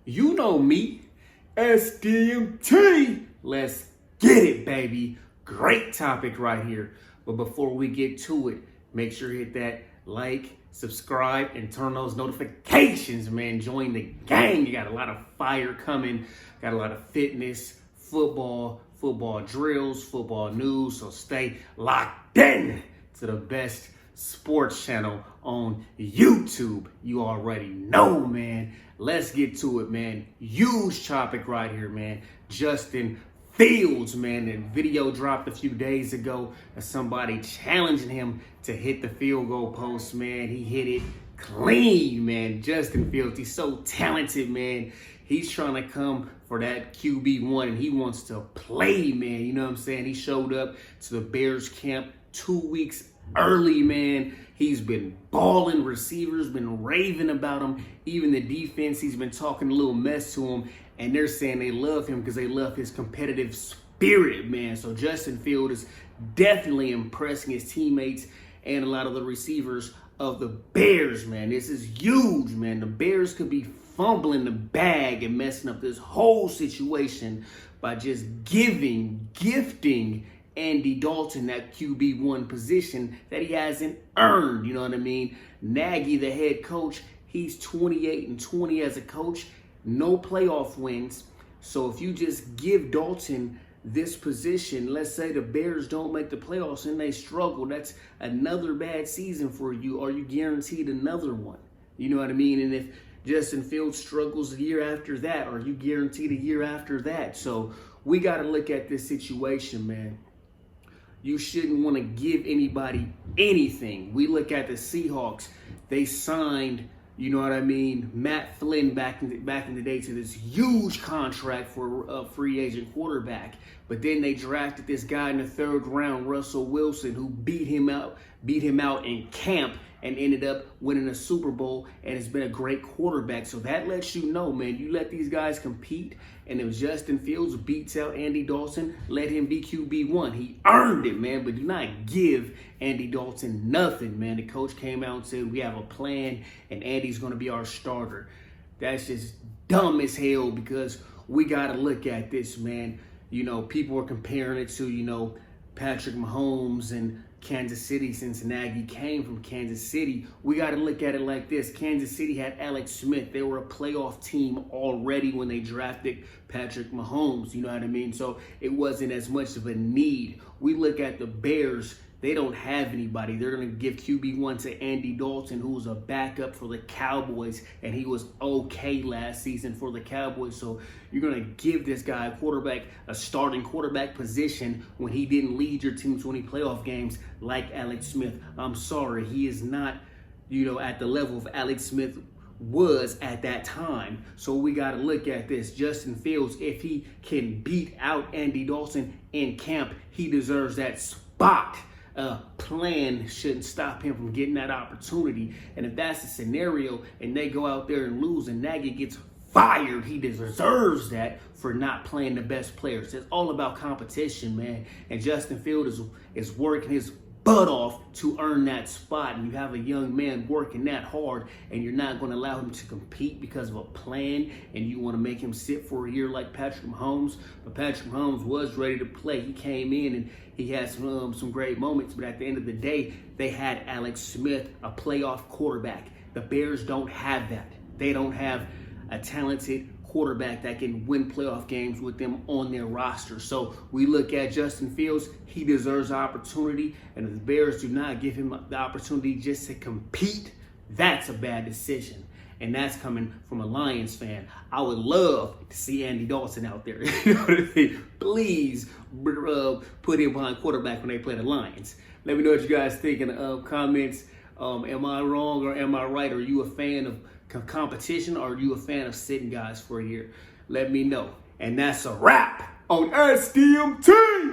You know me, SDMT. Let's get it, baby. Great topic right here. But before we get to it, make sure you hit that like, subscribe, and turn those notifications, man. Join the gang. You got a lot of fire coming. Got a lot of fitness, football drills, football news. So stay locked in to the best sports channel on YouTube. You already know, man. Let's get to it, man. Huge topic right here, man. Justin Fields, man. That video dropped a few days ago of somebody challenging him to hit the field goal post, man. He hit it clean, man. Justin Fields, he's so talented, man. He's trying to come for that QB1 and he wants to play, man. You know what I'm saying? He showed up to the Bears camp 2 weeks early, man. He's been balling. Receivers been raving about him. Even the defense, he's been talking a little mess to him, and they're saying they love him because they love his competitive spirit, man. So Justin Fields is definitely impressing his teammates and a lot of the receivers of the Bears, man. This is huge, man. The Bears could be fumbling the bag and messing up this whole situation by just gifting Andy Dalton that QB1 position that he hasn't earned. You know what I mean? Nagy, the head coach, he's 28-20 as a coach, no playoff wins. So if you just give Dalton this position, let's say the Bears don't make the playoffs and they struggle, that's another bad season for you. Are you guaranteed another one? You know what I mean? And if Justin Fields struggles the year after that, are you guaranteed a year after that? So we got to look at this situation, man. You shouldn't want to give anybody anything. We look at the Seahawks. They signed, you know what I mean, Matt Flynn back in the day to this huge contract for a free agent quarterback. But then they drafted this guy in the third round, Russell Wilson, who beat him out in camp and ended up winning a Super Bowl and has been a great quarterback. So that lets you know, man, you let these guys compete, and if Justin Fields beats out Andy Dalton, let him be QB1. He earned it, man, but do not give Andy Dalton nothing, man. The coach came out and said, we have a plan, and Andy's going to be our starter. That's just dumb as hell because we got to look at this, man. You know, people are comparing it to, you know, Patrick Mahomes and Kansas City, since Nagy came from Kansas City. We got to look at it like this. Kansas City had Alex Smith. They were a playoff team already when they drafted Patrick Mahomes. You know what I mean? So it wasn't as much of a need. We look at the Bears. They don't have anybody. They're going to give QB1 to Andy Dalton, who was a backup for the Cowboys, and he was okay last season for the Cowboys. So you're going to give this guy a starting quarterback position when he didn't lead your team to any playoff games like Alex Smith. I'm sorry, he is not, you know, at the level of Alex Smith was at that time. So we got to look at this. Justin Fields, if he can beat out Andy Dalton in camp, he deserves that spot. Plan shouldn't stop him from getting that opportunity. And if that's the scenario and they go out there and lose and Nagy gets fired, he deserves that for not playing the best players. It's all about competition, man. And Justin Fields is working his butt off to earn that spot, and you have a young man working that hard and you're not going to allow him to compete because of a plan, and you want to make him sit for a year like Patrick Mahomes. But Patrick Mahomes was ready to play. He came in and he had some great moments, but at the end of the day, they had Alex Smith, a playoff quarterback. The Bears don't have that. They don't have a talented quarterback that can win playoff games with them on their roster. So we look at Justin Fields. He deserves the opportunity, and if the Bears do not give him the opportunity just to compete, that's a bad decision. And that's coming from a Lions fan. I would love to see Andy Dalton out there. You know what I mean? Please put him behind quarterback when they play the Lions. Let me know what you guys think in the comments. Am I wrong or am I right? Are you a fan of competition, or are you a fan of sitting guys for a year? Let me know. And that's a wrap on SDMT.